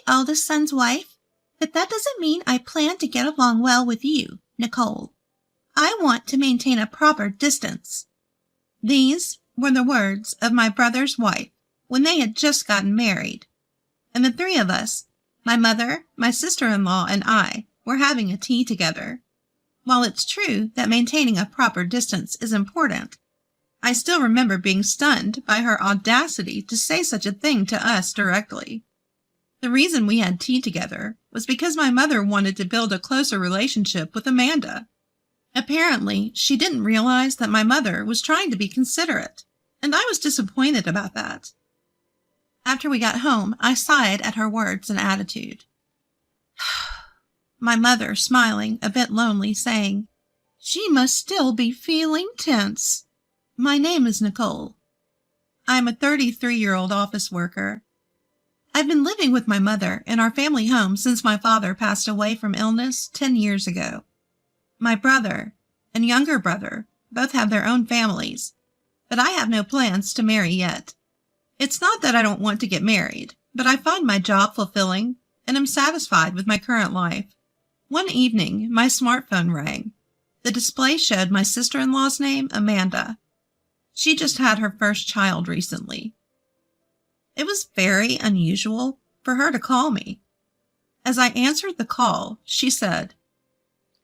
eldest son's wife, but that doesn't mean I plan to get along well with you, Nicole. I want to maintain a proper distance." These were the words of my brother's wife when they had just gotten married, and the three of us, my mother, my sister-in-law, and I, were having a tea together. While it's true that maintaining a proper distance is important, I still remember being stunned by her audacity to say such a thing to us directly. The reason we had tea together was because my mother wanted to build a closer relationship with Amanda. Apparently, she didn't realize that my mother was trying to be considerate, and I was disappointed about that. After we got home, I sighed at her words and attitude. My mother, smiling, a bit lonely, saying, "She must still be feeling tense." My name is Nicole. I am a 33-year-old office worker. I've been living with my mother in our family home since my father passed away from illness 10 years ago. My brother and younger brother both have their own families, but I have no plans to marry yet. It's not that I don't want to get married, but I find my job fulfilling and am satisfied with my current life. One evening, my smartphone rang. The display showed my sister-in-law's name, Amanda. She just had her first child recently. It was very unusual for her to call me. As I answered the call, she said,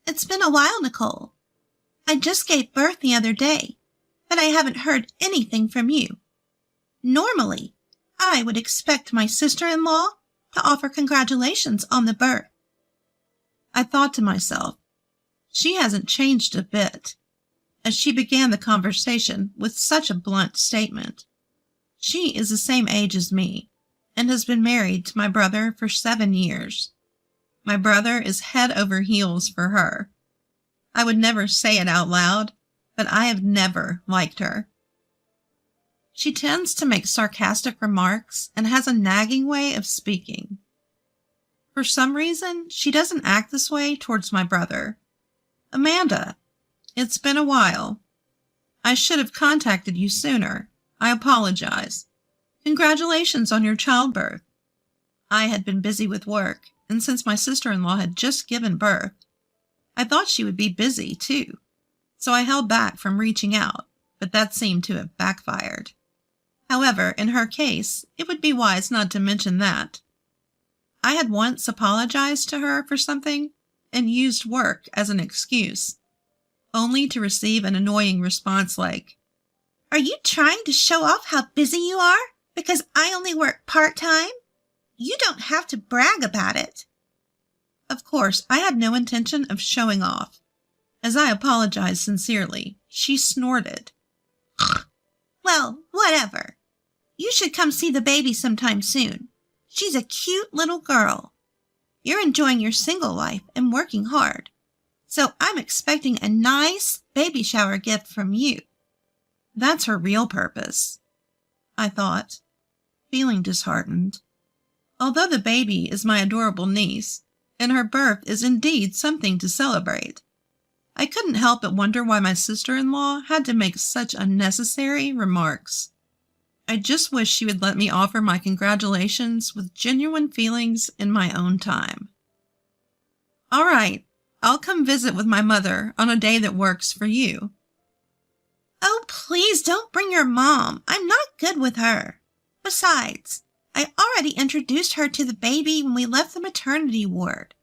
"It's been a while, Nicole. I just gave birth the other day, but I haven't heard anything from you. Normally, I would expect my sister-in-law to offer congratulations on the birth." I thought to myself, she hasn't changed a bit, as she began the conversation with such a blunt statement. She is the same age as me and has been married to my brother for 7 years. My brother is head over heels for her. I would never say it out loud, but I have never liked her. She tends to make sarcastic remarks and has a nagging way of speaking. For some reason, she doesn't act this way towards my brother. "Amanda, it's been a while. I should have contacted you sooner. I apologize. Congratulations on your childbirth." I had been busy with work, and since my sister-in-law had just given birth, I thought she would be busy too, so I held back from reaching out, but that seemed to have backfired. However, in her case, it would be wise not to mention that. I had once apologized to her for something and used work as an excuse, only to receive an annoying response like, "Are you trying to show off how busy you are because I only work part-time? You don't have to brag about it." Of course, I had no intention of showing off. As I apologized sincerely, she snorted. "Well, whatever. You should come see the baby sometime soon. She's a cute little girl. You're enjoying your single life and working hard, so I'm expecting a nice baby shower gift from you." That's her real purpose, I thought, feeling disheartened. Although the baby is my adorable niece, and her birth is indeed something to celebrate, I couldn't help but wonder why my sister-in-law had to make such unnecessary remarks. I just wish she would let me offer my congratulations with genuine feelings in my own time. "All right, I'll come visit with my mother on a day that works for you." "Oh, please don't bring your mom. I'm not good with her. Besides, I already introduced her to the baby when we left the maternity ward.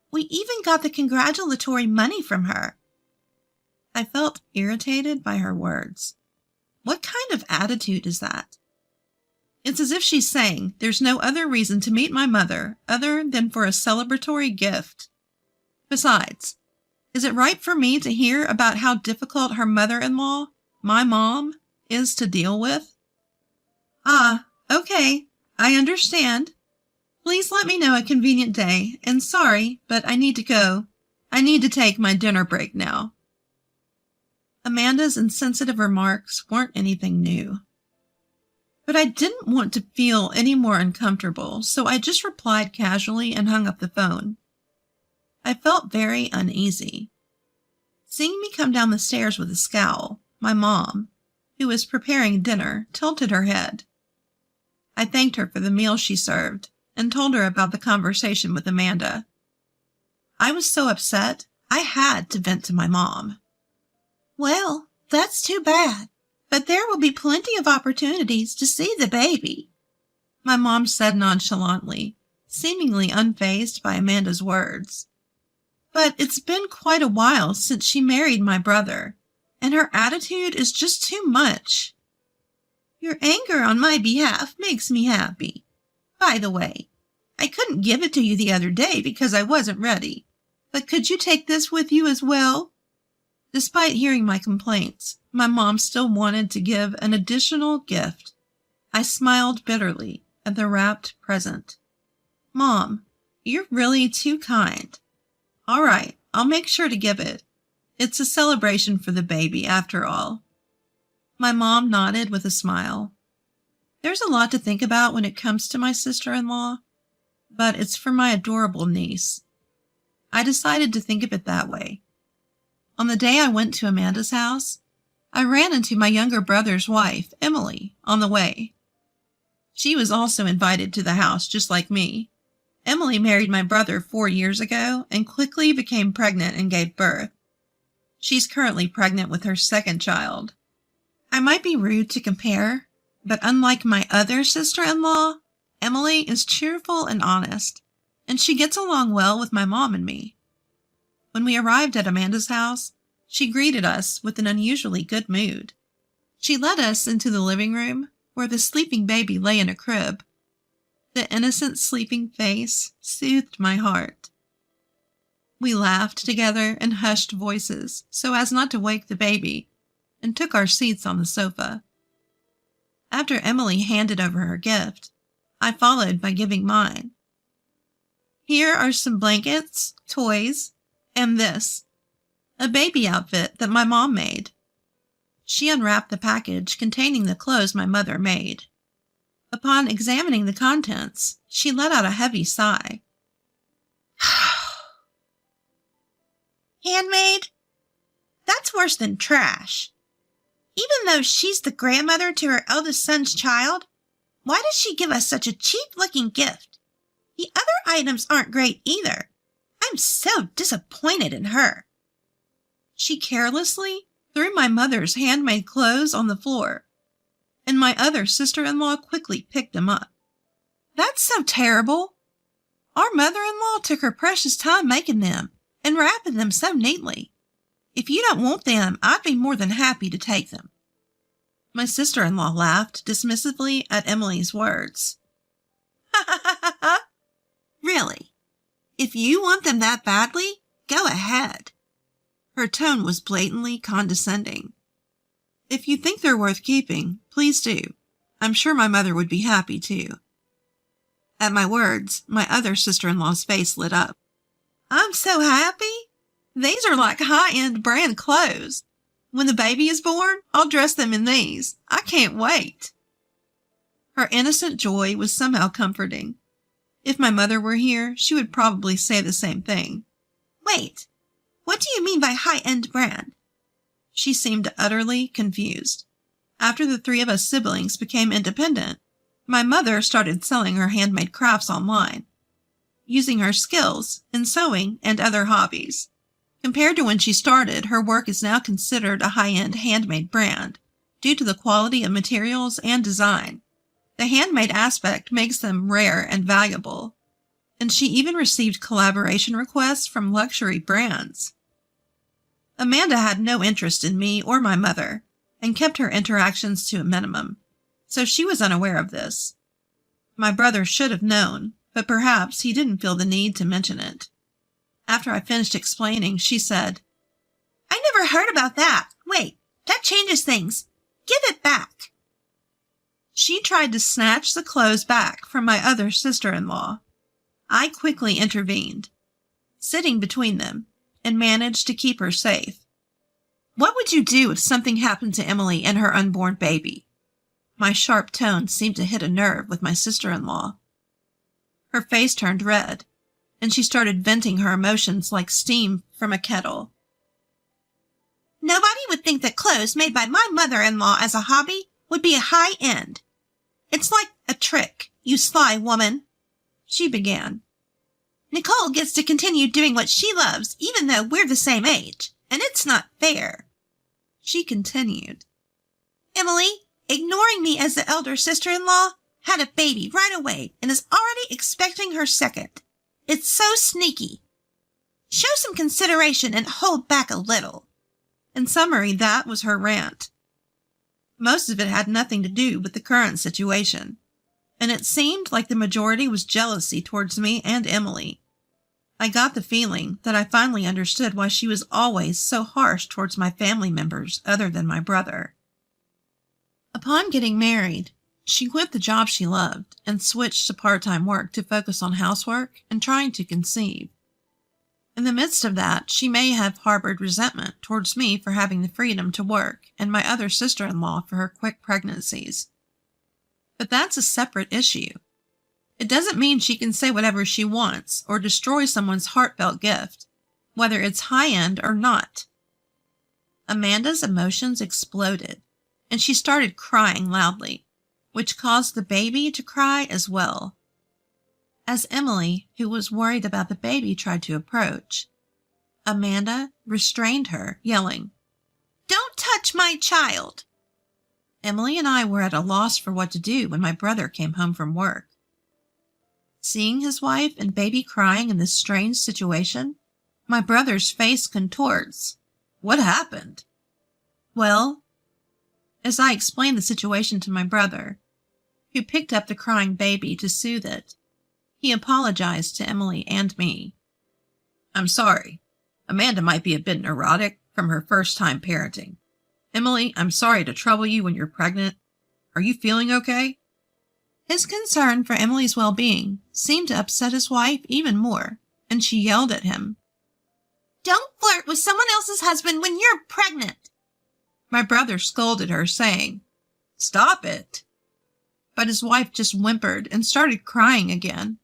We even got the congratulatory money from her." I felt irritated by her words. What kind of attitude is that? It's as if she's saying there's no other reason to meet my mother other than for a celebratory gift. Besides, is it right for me to hear about how difficult her mother-in-law, my mom, is to deal with? "Ah, okay, I understand. Please let me know a convenient day, and sorry, but I need to go. I need to take my dinner break now." Amanda's insensitive remarks weren't anything new. But I didn't want to feel any more uncomfortable, so I just replied casually and hung up the phone. I felt very uneasy. Seeing me come down the stairs with a scowl, my mom, who was preparing dinner, tilted her head. I thanked her for the meal she served and told her about the conversation with Amanda. I was so upset, I had to vent to my mom. Well, that's too bad, but there will be plenty of opportunities to see the baby, my mom said nonchalantly, seemingly unfazed by Amanda's words. But it's been quite a while since she married my brother, and her attitude is just too much. Your anger on my behalf makes me happy. By the way, I couldn't give it to you the other day because I wasn't ready, but could you take this with you as well? Despite hearing my complaints, my mom still wanted to give an additional gift. I smiled bitterly at the wrapped present. Mom, you're really too kind. All right, I'll make sure to give it. It's a celebration for the baby, after all. My mom nodded with a smile. There's a lot to think about when it comes to my sister-in-law, but it's for my adorable niece. I decided to think of it that way. On the day I went to Amanda's house, I ran into my younger brother's wife, Emily, on the way. She was also invited to the house, just like me. Emily married my brother 4 years ago and quickly became pregnant and gave birth. She's currently pregnant with her second child. I might be rude to compare, but unlike my other sister-in-law, Emily is cheerful and honest, and she gets along well with my mom and me. When we arrived at Amanda's house, she greeted us with an unusually good mood. She led us into the living room, where the sleeping baby lay in a crib. The innocent sleeping face soothed my heart. We laughed together in hushed voices so as not to wake the baby, and took our seats on the sofa. After Emily handed over her gift, I followed by giving mine. Here are some blankets, toys, and this, a baby outfit that my mom made. She unwrapped the package containing the clothes my mother made. Upon examining the contents, she let out a heavy sigh. Handmade? That's worse than trash. Even though she's the grandmother to her eldest son's child, why does she give us such a cheap-looking gift? The other items aren't great either. I'm so disappointed in her. She carelessly threw my mother's handmade clothes on the floor, and my other sister-in-law quickly picked them up. That's so terrible. Our mother-in-law took her precious time making them and wrapping them so neatly. If you don't want them, I'd be more than happy to take them. My sister-in-law laughed dismissively at Emily's words. Ha ha ha ha ha! Really? If you want them that badly, go ahead. Her tone was blatantly condescending. If you think they're worth keeping, please do. I'm sure my mother would be happy too. At my words, my other sister-in-law's face lit up. I'm so happy. These are like high-end brand clothes. When the baby is born, I'll dress them in these. I can't wait. Her innocent joy was somehow comforting. If my mother were here, she would probably say the same thing. Wait, what do you mean by high-end brand? She seemed utterly confused. After the 3 of us siblings became independent, my mother started selling her handmade crafts online, using her skills in sewing and other hobbies. Compared to when she started, her work is now considered a high-end handmade brand due to the quality of materials and design. The handmade aspect makes them rare and valuable, and she even received collaboration requests from luxury brands. Amanda had no interest in me or my mother, and kept her interactions to a minimum, so she was unaware of this. My brother should have known, but perhaps he didn't feel the need to mention it. After I finished explaining, she said, I never heard about that. Wait, that changes things. Give it back. She tried to snatch the clothes back from my other sister-in-law. I quickly intervened, sitting between them, and managed to keep her safe. What would you do if something happened to Emily and her unborn baby? My sharp tone seemed to hit a nerve with my sister-in-law. Her face turned red, and she started venting her emotions like steam from a kettle. Nobody would think that clothes made by my mother-in-law as a hobby would be a high-end. It's like a trick, you sly woman. She began. Nicole gets to continue doing what she loves, even though we're the same age, and it's not fair. She continued. Emily, ignoring me as the elder sister-in-law, had a baby right away and is already expecting her second. It's so sneaky. Show some consideration and hold back a little. In summary, that was her rant. Most of it had nothing to do with the current situation, and it seemed like the majority was jealousy towards me and Emily. I got the feeling that I finally understood why she was always so harsh towards my family members other than my brother. Upon getting married, she quit the job she loved and switched to part-time work to focus on housework and trying to conceive. In the midst of that, she may have harbored resentment towards me for having the freedom to work and my other sister-in-law for her quick pregnancies. But that's a separate issue. It doesn't mean she can say whatever she wants or destroy someone's heartfelt gift, whether it's high-end or not. Amanda's emotions exploded, and she started crying loudly, which caused the baby to cry as well. As Emily, who was worried about the baby, tried to approach, Amanda restrained her, yelling, Don't touch my child! Emily and I were at a loss for what to do when my brother came home from work. Seeing his wife and baby crying in this strange situation, my brother's face contorts. What happened? Well, as I explained the situation to my brother, who picked up the crying baby to soothe it, he apologized to Emily and me. I'm sorry. Amanda might be a bit neurotic from her first time parenting. Emily, I'm sorry to trouble you when you're pregnant. Are you feeling okay? His concern for Emily's well-being seemed to upset his wife even more, and she yelled at him. Don't flirt with someone else's husband when you're pregnant! My brother scolded her, saying, Stop it! But his wife just whimpered and started crying again.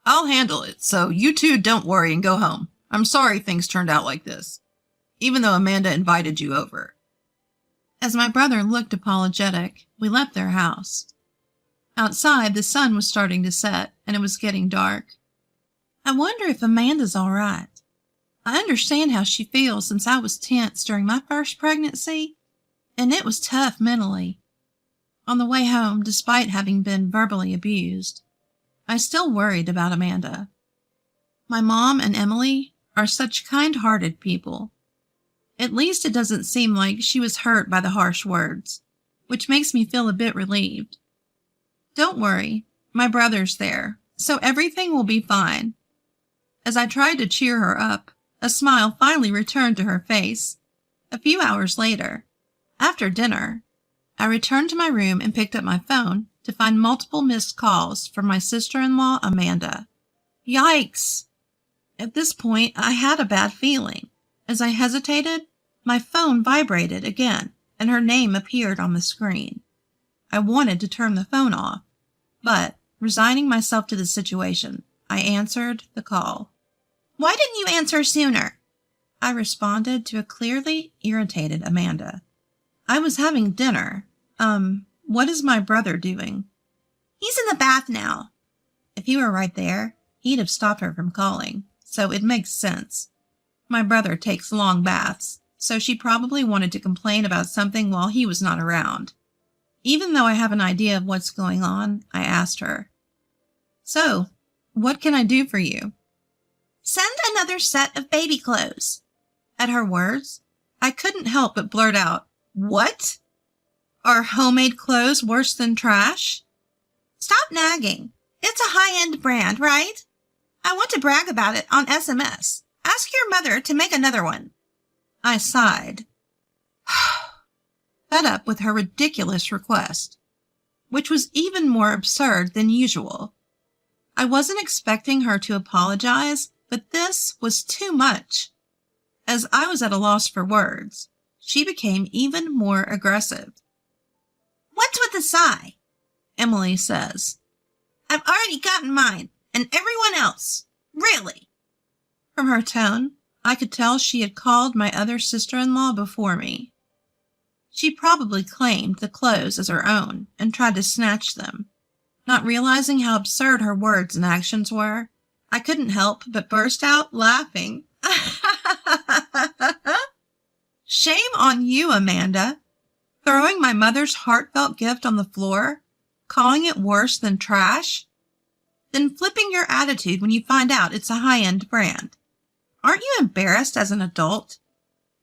I'll handle it, so you two don't worry and go home. I'm sorry things turned out like this, even though Amanda invited you over. As my brother looked apologetic, we left their house. Outside, the sun was starting to set, and it was getting dark. I wonder if Amanda's all right. I understand how she feels since I was tense during my first pregnancy, and it was tough mentally. On the way home, despite having been verbally abused, I still worried about Amanda. My mom and Emily are such kind-hearted people. At least it doesn't seem like she was hurt by the harsh words, which makes me feel a bit relieved. Don't worry, my brother's there, so everything will be fine. As I tried to cheer her up, a smile finally returned to her face. A few hours later, after dinner, I returned to my room and picked up my phone to find multiple missed calls from my sister-in-law, Amanda. Yikes! At this point, I had a bad feeling. As I hesitated, my phone vibrated again, and her name appeared on the screen. I wanted to turn the phone off, but, resigning myself to the situation, I answered the call. Why didn't you answer sooner? I responded to a clearly irritated Amanda. I was having dinner. What is my brother doing? He's in the bath now. If he were right there, he'd have stopped her from calling, so it makes sense. My brother takes long baths, so she probably wanted to complain about something while he was not around. Even though I have an idea of what's going on, I asked her, So, what can I do for you? Send another set of baby clothes. At her words, I couldn't help but blurt out, What? Are homemade clothes worse than trash? Stop nagging. It's a high-end brand, right? I want to brag about it on SMS. Ask your mother to make another one. I sighed. Fed up with her ridiculous request, which was even more absurd than usual. I wasn't expecting her to apologize, but this was too much. As I was at a loss for words, she became even more aggressive. What's with the sigh? Emily says. I've already gotten mine, and everyone else. Really? From her tone, I could tell she had called my other sister-in-law before me. She probably claimed the clothes as her own and tried to snatch them. Not realizing how absurd her words and actions were, I couldn't help but burst out laughing. Shame on you, Amanda. Throwing my mother's heartfelt gift on the floor, calling it worse than trash, then flipping your attitude when you find out it's a high-end brand. Aren't you embarrassed as an adult?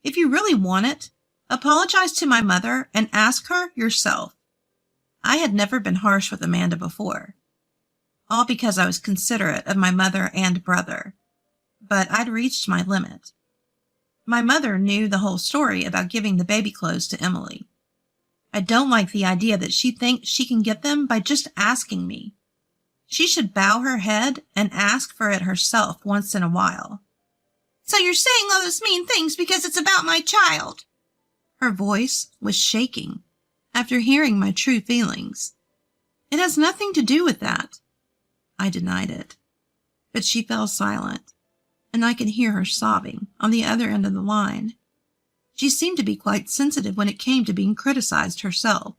If you really want it, apologize to my mother and ask her yourself. I had never been harsh with Amanda before, all because I was considerate of my mother and brother, but I'd reached my limit. My mother knew the whole story about giving the baby clothes to Emily. I don't like the idea that she thinks she can get them by just asking me. She should bow her head and ask for it herself once in a while. So you're saying all those mean things because it's about my child? Her voice was shaking after hearing my true feelings. It has nothing to do with that. I denied it, but she fell silent, and I could hear her sobbing on the other end of the line. She seemed to be quite sensitive when it came to being criticized herself.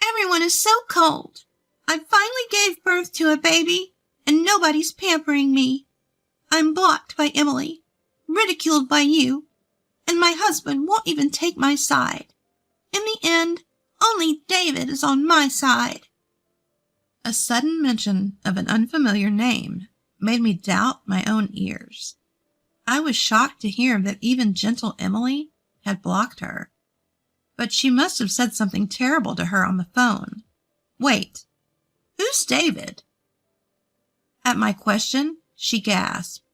Everyone is so cold. I finally gave birth to a baby, and nobody's pampering me. I'm blocked by Emily, ridiculed by you, and my husband won't even take my side. In the end, only David is on my side. A sudden mention of an unfamiliar name made me doubt my own ears. I was shocked to hear that even gentle Emily had blocked her. But she must have said something terrible to her on the phone. Wait, who's David? At my question, she gasped,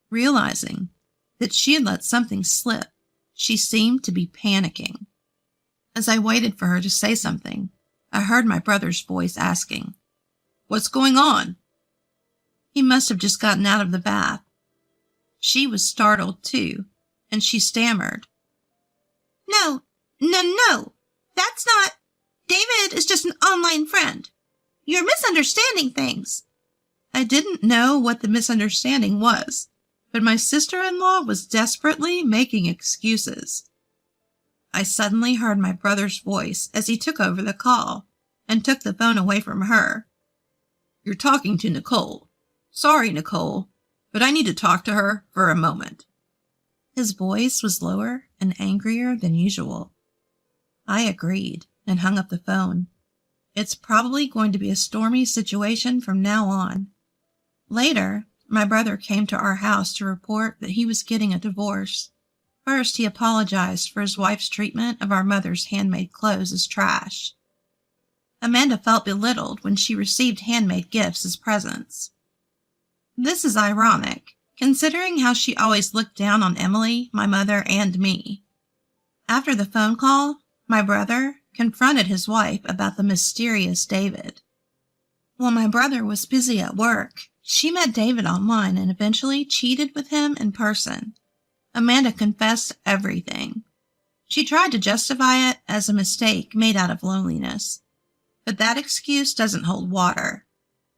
realizing that she had let something slip. She seemed to be panicking. As I waited for her to say something, I heard my brother's voice asking, "What's going on?" He must have just gotten out of the bath. She was startled, too, and she stammered, No, that's not. David is just an online friend. You're misunderstanding things." I didn't know what the misunderstanding was, but my sister-in-law was desperately making excuses. I suddenly heard my brother's voice as he took over the call and took the phone away from her. "You're talking to Nicole. Sorry, Nicole, but I need to talk to her for a moment." His voice was lower and angrier than usual. I agreed and hung up the phone. It's probably going to be a stormy situation from now on. Later, my brother came to our house to report that he was getting a divorce. First, he apologized for his wife's treatment of our mother's handmade clothes as trash. Amanda felt belittled when she received handmade gifts as presents. This is ironic, considering how she always looked down on Emily, my mother, and me. After the phone call, my brother confronted his wife about the mysterious David. While my brother was busy at work, she met David online and eventually cheated with him in person. Amanda confessed everything. She tried to justify it as a mistake made out of loneliness, but that excuse doesn't hold water.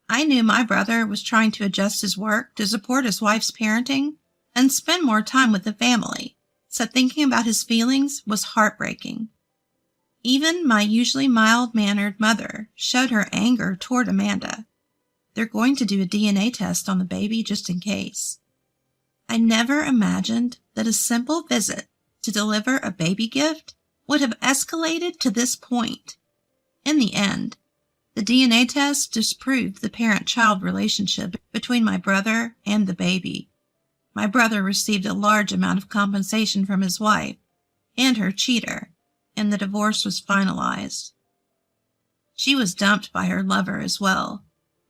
I knew my brother was trying to adjust his work to support his wife's parenting and spend more time with the family, so thinking about his feelings was heartbreaking. Even my usually mild-mannered mother showed her anger toward Amanda. They're going to do a DNA test on the baby just in case. I never imagined that a simple visit to deliver a baby gift would have escalated to this point. In the end, the DNA test disproved the parent-child relationship between my brother and the baby. My brother received a large amount of compensation from his wife and her cheater, and the divorce was finalized. She was dumped by her lover as well,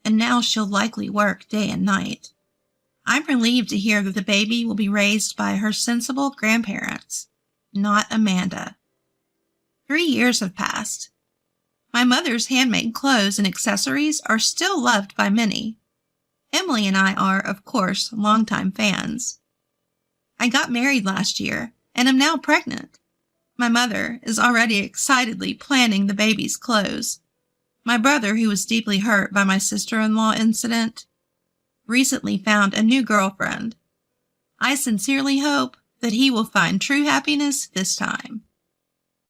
and now she'll likely work day and night. I'm relieved to hear that the baby will be raised by her sensible grandparents, not Amanda. 3 years have passed. My mother's handmade clothes and accessories are still loved by many. Emily and I are, of course, longtime fans. I got married last year and am now pregnant. My mother is already excitedly planning the baby's clothes. My brother, who was deeply hurt by my sister-in-law incident, recently found a new girlfriend. I sincerely hope that he will find true happiness this time.